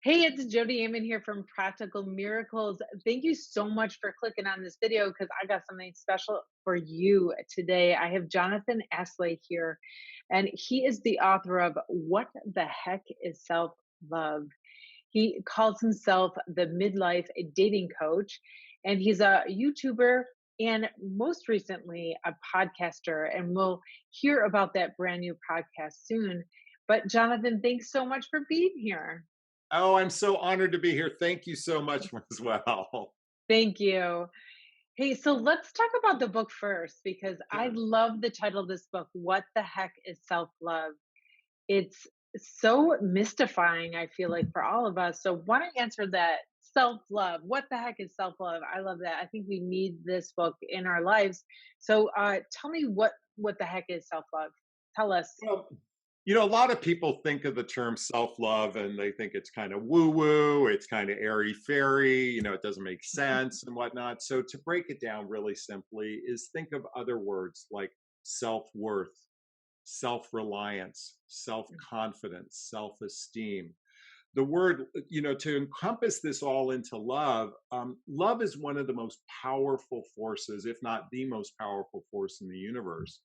Hey, it's Jodi Ammon here from Practical Miracles. Thank you so much for clicking on this video because I got something special for you today. I have Jonathon Aslay here, and he is the author of What the Heck is Self Love? He calls himself the Midlife Dating Coach, and he's a YouTuber and most recently a podcaster. And we'll hear about that brand new podcast soon. But Jonathan, thanks so much for being here. Oh, I'm so honored to be here. Thank you so much as well. Thank you. Hey, so let's talk about the book first because I Sure. love the title of this book. What the heck is self love? It's so mystifying, I feel like, for all of us. So, why don't you answer that self love? What the heck is self love? I love that. I think we need this book in our lives. So, tell me what the heck is self love? Tell us. Well, a lot of people think of the term self love and they think it's kind of woo woo, it's kind of airy fairy, it doesn't make sense and whatnot. So, to break it down really simply, is think of other words like self worth, self reliance, self confidence, self esteem. The word, to encompass this all into love, love is one of the most powerful forces, if not the most powerful force in the universe.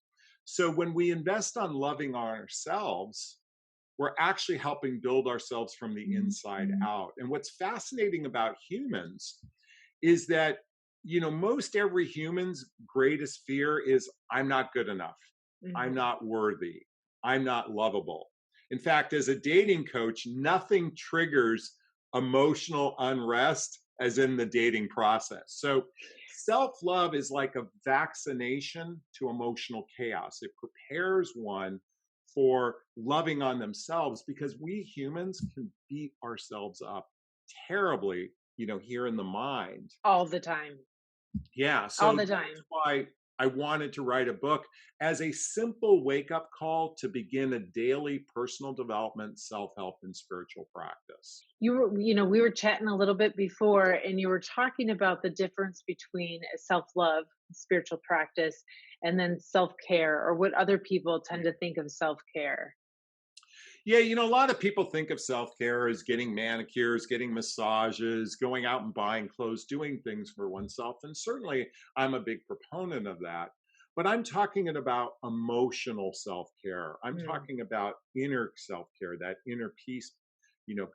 So when we invest on loving ourselves, we're actually helping build ourselves from the inside out. And what's fascinating about humans is that, most every human's greatest fear is I'm not good enough. I'm Mhm. not worthy. I'm not lovable. In fact, as a dating coach, nothing triggers emotional unrest as in the dating process. So, self love is like a vaccination to emotional chaos. It prepares one for loving on themselves because we humans can beat ourselves up terribly, here in the mind. All the time. Yeah, All so the that's time. why I wanted to write a book as a simple wake up call to begin a daily personal development, self help, and spiritual practice. We were chatting a little bit before, and you were talking about the difference between self love, spiritual practice, and then self care, or what other people tend to think of self care. Yeah, a lot of people think of self care as getting manicures, getting massages, going out and buying clothes, doing things for oneself. And certainly I'm a big proponent of that. But I'm talking about emotional self care. I'm Mm. talking about inner self care, that inner peace,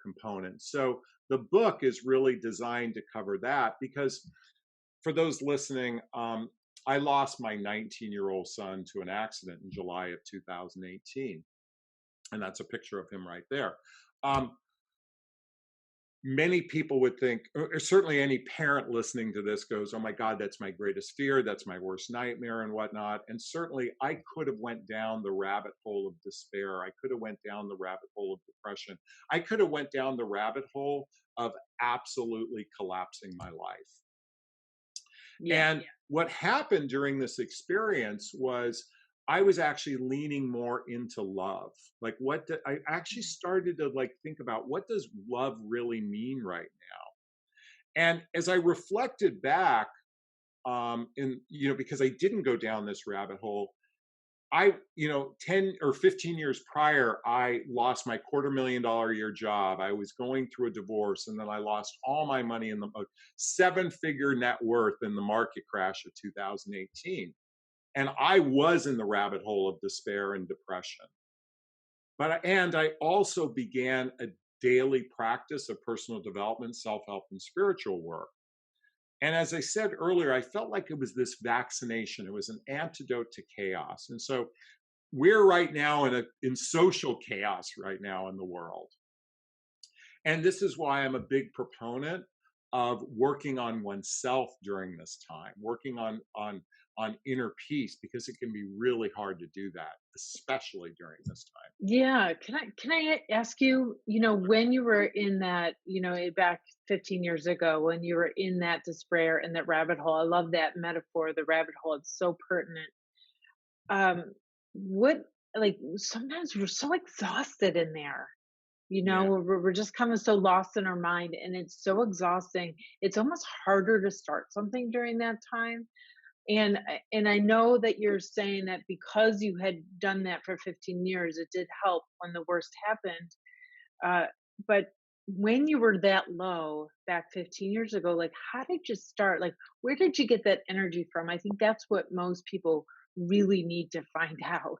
component. So the book is really designed to cover that because for those listening, I lost my 19-year-old son to an accident in July of 2018, and that's a picture of him right there. Um, Many people would think, or certainly any parent listening to this goes, "Oh my God, that's my greatest fear. That's my worst nightmare, and whatnot." And certainly, I could have went down the rabbit hole of despair. I could have went down the rabbit hole of depression. I could have went down the rabbit hole of absolutely collapsing my life. Yeah. And what happened during this experience was I was actually leaning more into love. Like I actually Mm. started to think about what does love really mean right now? And as I reflected back, because I didn't go down this rabbit hole, 10 or 15 years prior, I lost my $250,000 a year job. I was going through a divorce, and then I lost all my money in the seven-figure net worth in the market crash of 2018. And I was in the rabbit hole of despair and depression. And I also began a daily practice of personal development, self-help, and spiritual work. And as I said earlier, I felt like it was this vaccination. It was an antidote to chaos. And so we're right now in social chaos right now in the world. And this is why I'm a big proponent of working on oneself during this time, working on inner peace, because it can be really hard to do that, especially during this time. Yeah. Can I ask you, when you were in that, back 15 years ago, when you were in that despair and that rabbit hole, I love that metaphor, the rabbit hole. It's so pertinent. Um, what like sometimes we're so exhausted in there. Yeah. We're just kind of so lost in our mind and it's so exhausting. It's almost harder to start something during that time. And I know that you're saying that because you had done that for 15 years, it did help when the worst happened. Uh, but when you were that low back 15 years ago, like, how did you start? Like, where did you get that energy from? I think that's what most people really need to find out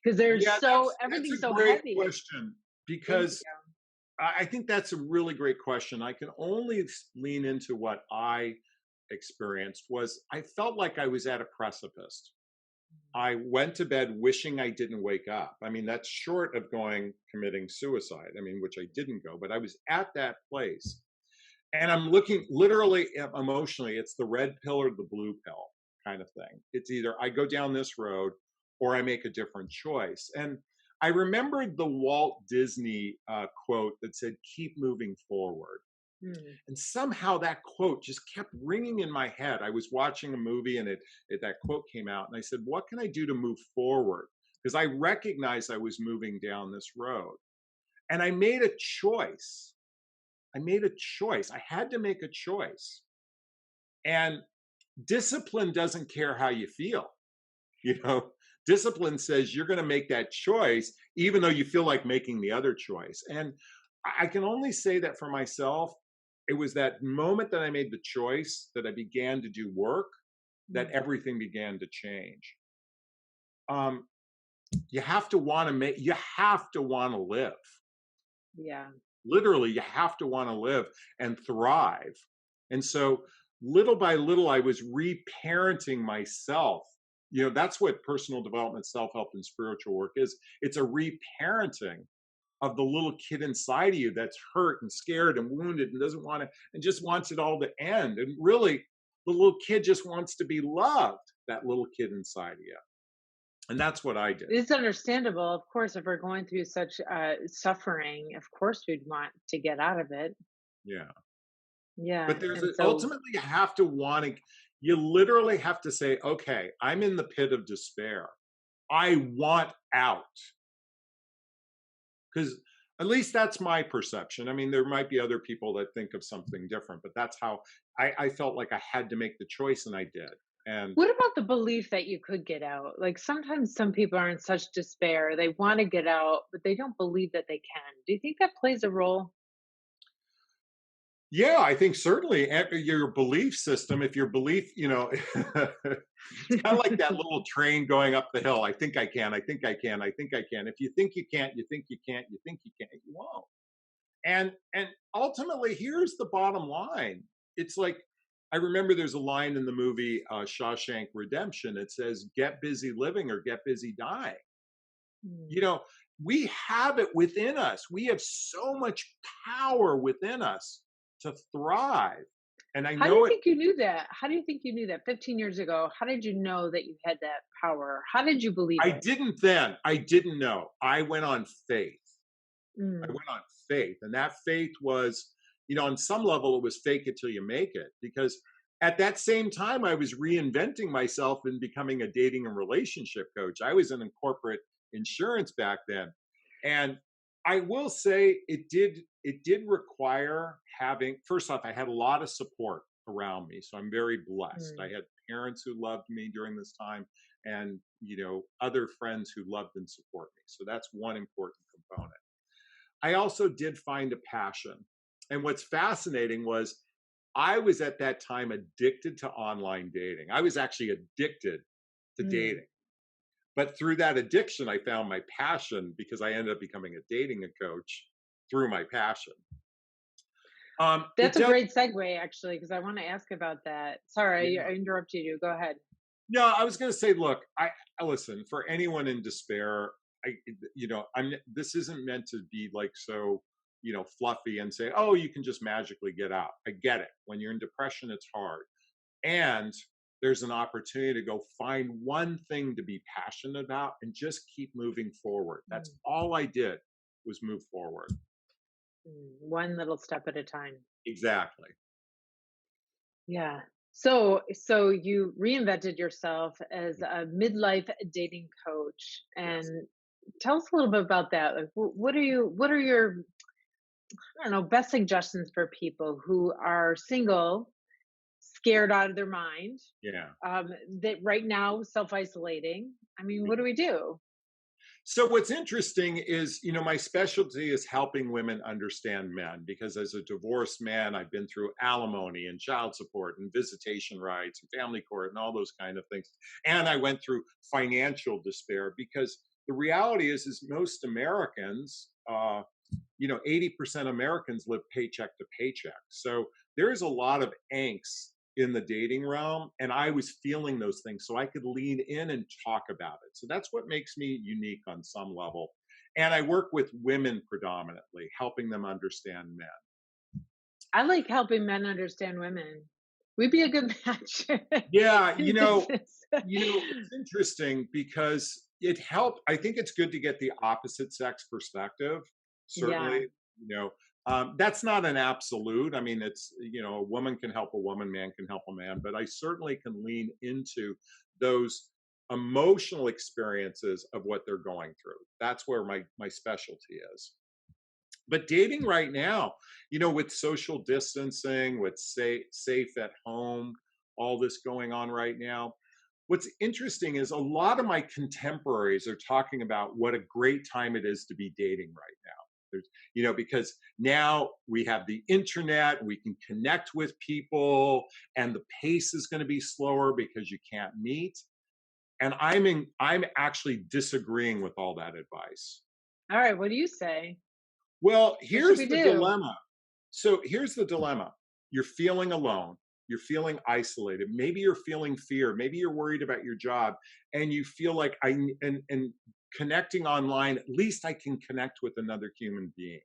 because Yeah, there's so that's everything's a so great heavy. question Thank because you. I think that's a really great question. I can only lean into what I experienced was I felt like I was at a precipice. I went to bed wishing I didn't wake up. I mean, that's short of going committing suicide. I mean, which I didn't go, but I was at that place. And I'm looking literally emotionally, it's the red pill or the blue pill kind of thing. It's either I go down this road or I make a different choice. And I remembered the Walt Disney quote that said, keep moving forward. Mm, And somehow that quote just kept ringing in my head. I was watching a movie and that quote came out, and I said, "What can I do to move forward?" Because I recognized I was moving down this road, and I made a choice. I made a choice. I had to make a choice, and discipline doesn't care how you feel. You know, discipline says you're going to make that choice, even though you feel like making the other choice. And I can only say that for myself. It was that moment that I made the choice that I began to do work that mm. everything began to change. Um, you have to want to make, you have to want to live. Yeah. Literally, you have to want to live and thrive. And so, little by little, I was reparenting myself. You know, that's what personal development, self help, and spiritual work is. It's a reparenting of the little kid inside of you that's hurt and scared and wounded and doesn't want to, and just wants it all to end. And really, the little kid just wants to be loved, that little kid inside of you. And that's what I did. It's understandable, of course, if we're going through such suffering, of course we'd want to get out of it. Yeah. Yeah. But there's And a, so, ultimately, you have to want to, you literally have to say, okay, I'm in the pit of despair. I want out. Because at least that's my perception. I mean, there might be other people that think of something different, but that's how I felt like I had to make the choice, and I did. And what about the belief that you could get out? Like sometimes some people are in such despair, they want to get out, but they don't believe that they can. Do you think that plays a role? yeah, I think certainly your belief system, if your belief, you know, it's kind of like that little train going up the hill. I think I can, I think I can, I think I can. If you think you can't, you think you can't, you think you can't, you won't. And ultimately, here's the bottom line. It's like I remember there's a line in the movie Shawshank Redemption. It says, "Get busy living or get busy dying." You Mm. know, we have it within us. We have so much power within us to thrive. And I How do know you it. think you knew that? How do you think you knew that 15 years ago? How did you know that you had that power? How did you believe I it? didn't then. I didn't know. I went on faith. I Mm, went on faith. And that faith was, you know, on some level, it was fake it till you make it. Because at that same time, I was reinventing myself and becoming a dating and relationship coach. I was in corporate insurance back then. And I will say it did require having, first off, I had a lot of support around me. So I'm very blessed. I mm. had parents who loved me during this time and, you know, other friends who loved and support me. So that's one important component. I also did find a passion. And what's fascinating was I was at that time addicted to online dating. I was actually addicted to Mm. dating. But through that addiction, I found my passion because I ended up becoming a dating coach through my passion. It That's a does, great segue, actually, because I want to ask about that. Sorry, I yeah. interrupted you. Go ahead. No, I was going to say, look, I listen for anyone in despair. I, you know, This isn't meant to be like so, you know, fluffy and say, oh, you can just magically get out. I get it. When you're in depression, it's hard, and there's an opportunity to go find one thing to be passionate about and just keep moving forward. That's Mm, all I did was move forward. one little step at a time. Exactly. Yeah. So you reinvented yourself as Yeah. a midlife dating coach, Yes. and tell us a little bit about that. Like, what are your, I don't know, best suggestions for people who are single, scared out of their mind, Yeah. that right now self isolating? I mean, what do we do? So what's interesting is, my specialty is helping women understand men because as a divorced man, I've been through alimony and child support and visitation rights and family court and all those kind of things. And I went through financial despair because the reality is most Americans, 80% Americans live paycheck to paycheck. So there is a lot of angst in the dating realm. And I was feeling those things. So I could lean in and talk about it. So that's what makes me unique on some level. And I work with women predominantly, helping them understand men. I like helping men understand women. We'd be a good match Yeah, in business. it's interesting because it helped. I think it's good to get the opposite sex perspective. Yeah. Certainly, that's not an absolute. I mean, it's a woman can help a woman, man can help a man, but I certainly can lean into those emotional experiences of what they're going through. That's where my specialty is. But dating right now, with social distancing, with safe at home, all this going on right now, what's interesting is a lot of my contemporaries are talking about what a great time it is to be dating right now. Because now we have the internet, we can connect with people, and the pace is going to be slower because you can't meet. And I'm actually disagreeing with all that advice. All right. What do you say? Well, What should here's we the do? dilemma. So here's the dilemma. You're feeling alone. You're feeling isolated. Maybe you're feeling fear. Maybe you're worried about your job, and you feel like and connecting online. At least I can connect with another human being.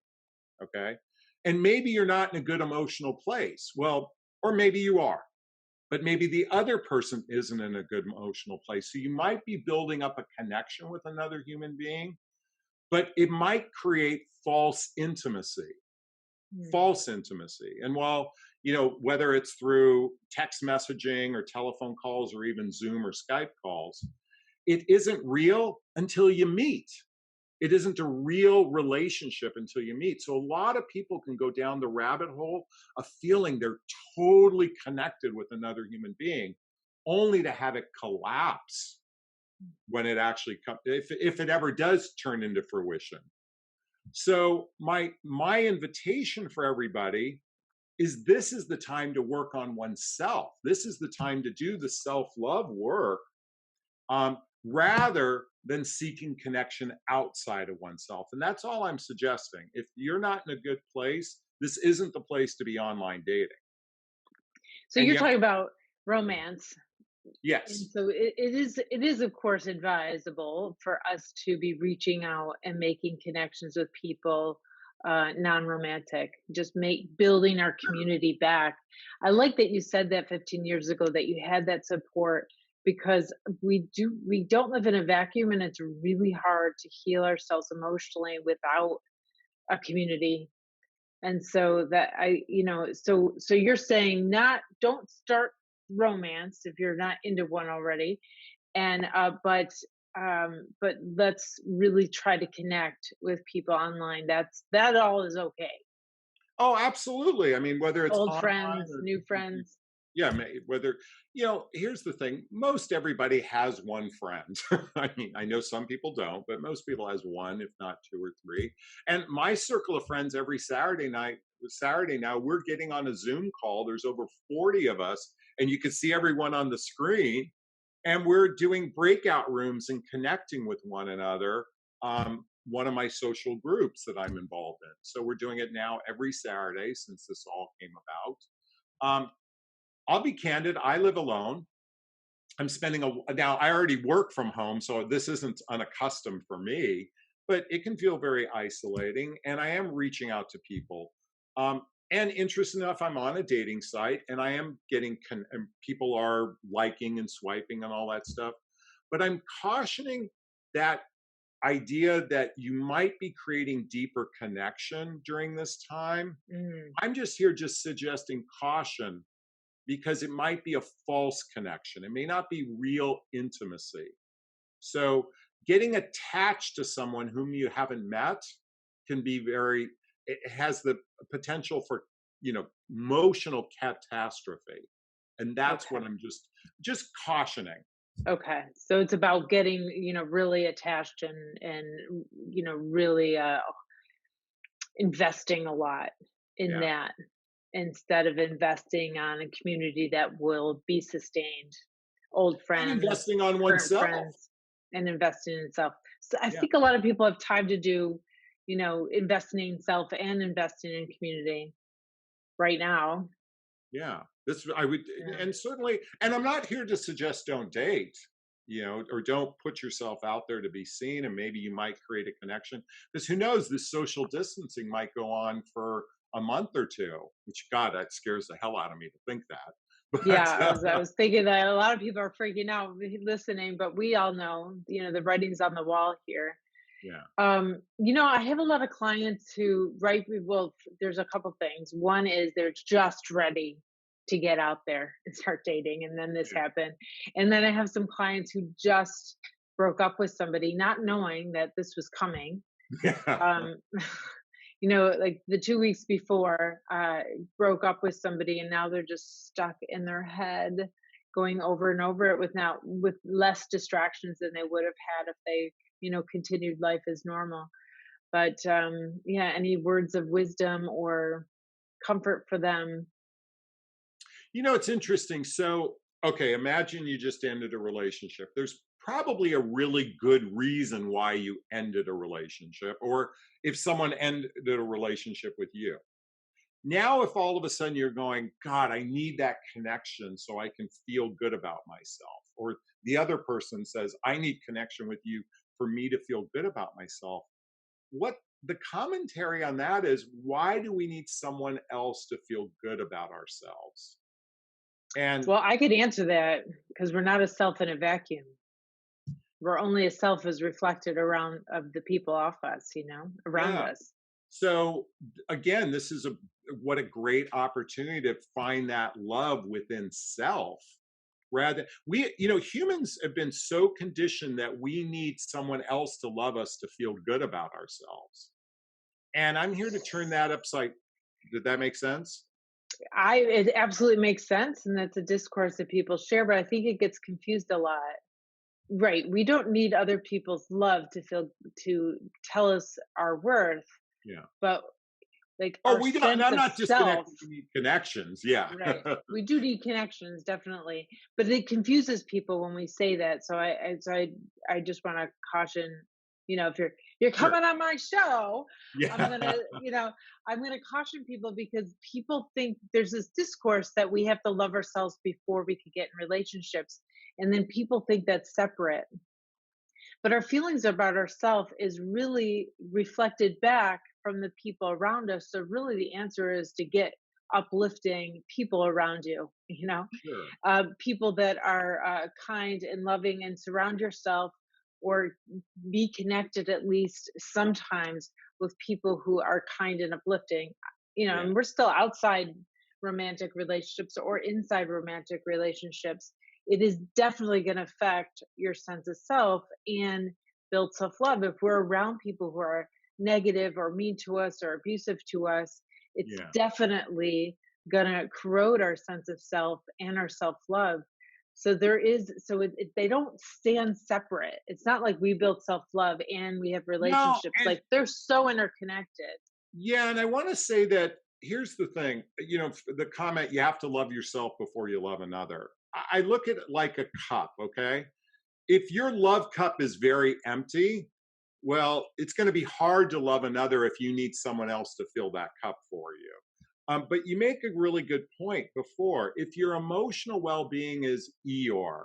Okay, and maybe you're not in a good emotional place. Well, or maybe you are, but maybe the other person isn't in a good emotional place. So you might be building up a connection with another human being, but it might create false intimacy. Hmm. False intimacy. And while, whether it's through text messaging or telephone calls or even Zoom or Skype calls, it isn't real until you meet. It isn't a real relationship until you meet. So a lot of people can go down the rabbit hole of feeling they're totally connected with another human being, only to have it collapse when it actually comes, if it ever does turn into fruition. So my invitation for everybody is this is the time to work on oneself. This is the time to do the self-love work, rather than seeking connection outside of oneself. And that's all I'm suggesting. If you're not in a good place, this isn't the place to be online dating. So And you're you have talking to, about romance. And yes. so it is of course advisable for us to be reaching out and making connections with people non-romantic, just make building our community back. I like that you said that 15 years ago that you had that support because we don't live in a vacuum, and it's really hard to heal ourselves emotionally without a community. And so that so you're saying not don't start romance if you're not into one already, and but let's really try to connect with people online. That all is okay. Oh, absolutely. I mean, whether it's Old online friends, or new friends. yeah, whether here's the thing: most everybody has one friend. I mean, I know some people don't, but most people has one, if not two or three. And my circle of friends every Saturday now, we're getting on a Zoom call. There's over 40 of us, and you can see everyone on the screen. And we're doing breakout rooms and connecting with one another. One of my social groups that I'm involved in. So we're doing it now every Saturday since this all came about. Um, I'll be candid. I live alone. I'm spending now. I already work from home, so this isn't unaccustomed for me. But it can feel very isolating, and I am reaching out to people. And interesting enough, I'm on a dating site, and I am getting and people are liking and swiping and all that stuff. But I'm cautioning that idea that you might be creating deeper connection during this time. Mm, I'm just here just suggesting caution because it might be a false connection. It may not be real intimacy. So getting attached to someone whom you haven't met can be it has the potential for, emotional catastrophe. And that's what okay. I'm just cautioning. Okay. So it's about getting, really attached and really investing a lot in Yeah. that instead of investing on a community that will be sustained. Old And friends, investing on current oneself. friends, and investing in self. So I Yeah. think a lot of people have time to do, investing in self and investing in community right now. Yeah, this I would, Yeah. and certainly, and I'm not here to suggest don't date, or don't put yourself out there to be seen, and maybe you might create a connection. Because who knows, this social distancing might go on for a month or two. Which, God, that scares the hell out of me to think that. Yeah, But I was thinking that a lot of people are freaking out listening, but we all know, the writing's on the wall here. yeah, I have a lot of clients who, right, well, there's a couple things. One is they're just ready to get out there and start dating, and then this yeah, happened. And then I have some clients who just broke up with somebody, not knowing that this was coming. yeah. Um, like the 2 weeks before, broke up with somebody, and now they're just stuck in their head, going over and over it with less distractions than they would have had if they, continued life as normal. But yeah, any words of wisdom or comfort for them? It's interesting. So, okay, imagine you just ended a relationship. There's probably a really good reason why you ended a relationship, or if someone ended a relationship with you. Now, if all of a sudden you're going, God, I need that connection so I can feel good about myself, or the other person says, I need connection with you for me to feel good about myself. What the commentary on that is, why do we need someone else to feel good about ourselves? And Well, I could answer that because we're not a self in a vacuum. We're only a self as reflected around of the people off us, around yeah. us. So again, this is a what a great opportunity to find that love within self. Rather, humans have been so conditioned that we need someone else to love us to feel good about ourselves. And I'm here to turn that upside. Did that make sense? It absolutely makes sense, and that's a discourse that people share, but I think it gets confused a lot. Right, we don't need other people's love to tell us our worth, Yeah. but, like, Oh, our we don't. And sense I'm of not self. disconnected. We need connections. Yeah. Right. We do need connections, definitely, but it confuses people when we say that. So I just want to caution, if you're Sure. coming on my show, I'm Yeah. gonna, I'm gonna caution people because people think there's this discourse that we have to love ourselves before we could get in relationships, and then people think that's separate. But our feelings about ourselves is really reflected back from the people around us. So really the answer is to get uplifting people around you, Sure. people that are kind and loving, and surround yourself, or be connected at least sometimes with people who are kind and uplifting. Yeah. And we're still outside romantic relationships or inside romantic relationships. It is definitely going to affect your sense of self and build self love. If we're around people who are negative or mean to us or abusive to us, it's Yeah. definitely going to corrode our sense of self and our self love. They don't stand separate. It's not like we build self love and we have No, relationships. and Like they're so interconnected. yeah, and I want to say that here's the thing, the comment, you have to love yourself before you love another. I look at it like a cup, okay? If your love cup is very empty, well, it's going to be hard to love another if you need someone else to fill that cup for you. But you make a really good point before. If your emotional well being is Eeyore,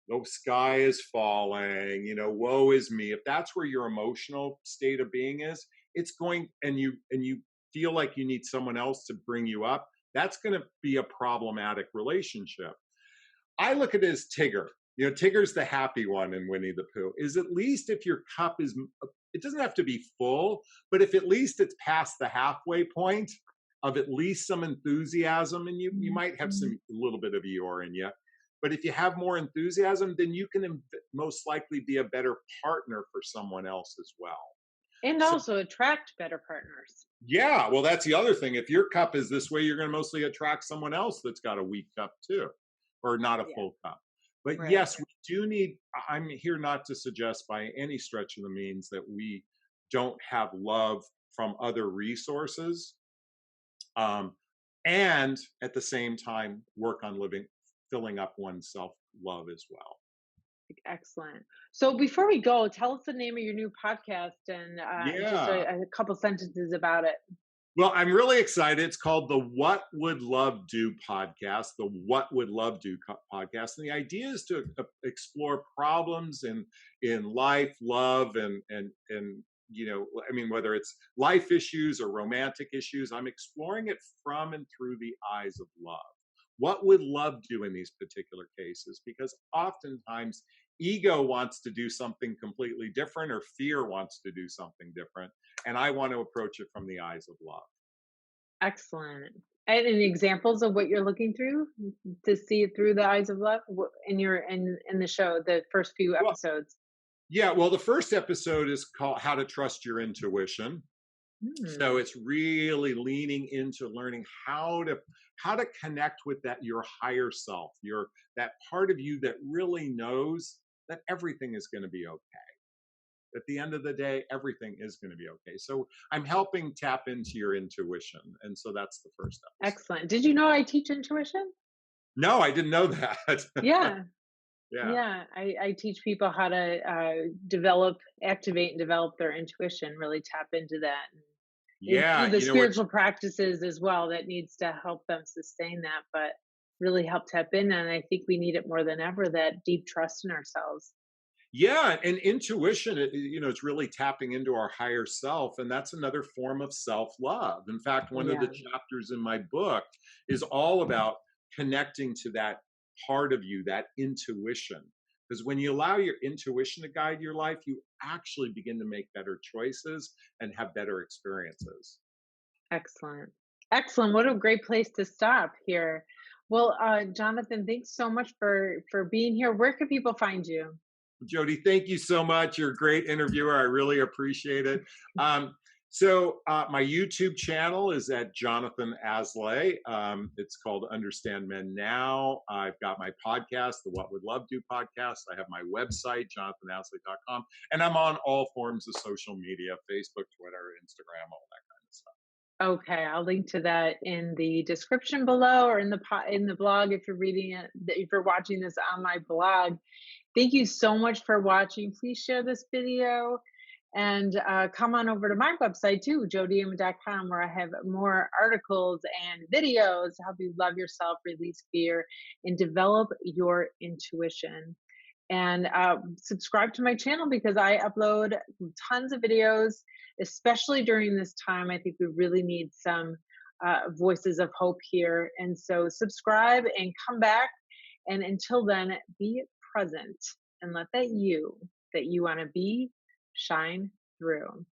the sky is falling, woe is me. If that's where your emotional state of being is, it's going, and you feel like you need someone else to bring you up, that's going to be a problematic relationship. I look at it as Tigger. Tigger's the happy one in Winnie the Pooh. Is at least if your cup is, it doesn't have to be full, but if at least it's past the halfway point of at least some enthusiasm, and you might have some a little bit of Eeyore in you, but if you have more enthusiasm, then you can most likely be a better partner for someone else as well. And So also attract better partners. yeah, well, that's the other thing. If your cup is this way, you're going to mostly attract someone else that's got a weak cup too, or not a Yeah. full cup. But Right. yes, we do need, I'm here not to suggest by any stretch of the means that we don't have love from other resources. Um, and at the same time, work on filling up one's self love as well. Excellent. So before we go, tell us the name of your new podcast and just Yeah. a couple sentences about it. Well, I'm really excited. It's called the What Would Love Do podcast, the What Would Love Do podcast. And the idea is to explore problems in life, love, and I mean, whether it's life issues or romantic issues, I'm exploring it from and through the eyes of love. What would love do in these particular cases? Because oftentimes ego wants to do something completely different, or fear wants to do something different, and I want to approach it from the eyes of love. Excellent. And any examples of what you're looking through to see it through the eyes of love in your in the show, the first few Well, episodes? yeah, well, the first episode is called How to Trust Your Intuition. So Hmm. it's really leaning into learning how to connect with that your higher self, your that part of you that really knows that everything is going to be okay. At the end of the day, everything is going to be okay. So I'm helping tap into your intuition. And so that's the first episode. Excellent. Did you know I teach intuition? No, I didn't know that. Yeah. Yeah. Yeah, I teach people how to activate and develop their intuition, really tap into that. And through Yeah. the You know what? spiritual practices as well, that needs to help them sustain that, but really help tap in. And I think we need it more than ever, that deep trust in ourselves. Yeah, and intuition, it's really tapping into our higher self, and that's another form of self-love. In fact, one of the Yeah, chapters in my book is all about connecting to that part of you, that intuition. Because when you allow your intuition to guide your life, you actually begin to make better choices and have better experiences. excellent. Excellent. What a great place to stop here. Well, Jonathan, thanks so much for being here. Where can people find you? Jodi, thank you so much. You're a great interviewer. I really appreciate it. My YouTube channel is at Jonathon Aslay. It's called Understand Men Now. I've got my podcast, the What Would Love Do podcast. I have my website, jonathanashlay.com. And I'm on all forms of social media, Facebook, Twitter, Instagram, all that kind of stuff. Okay, I'll link to that in the description below or in in the blog if you're reading it, if you're watching this on my blog. Thank you so much for watching. Please share this video and come on over to my website too, 𝑗odiema.com, where I have more articles and videos to help you love yourself, release fear, and develop your intuition. And subscribe to my channel because I upload tons of videos, especially during this time. I think we really need some voices of hope here. And so subscribe and come back. And until then, be present and let that you want to be shine through.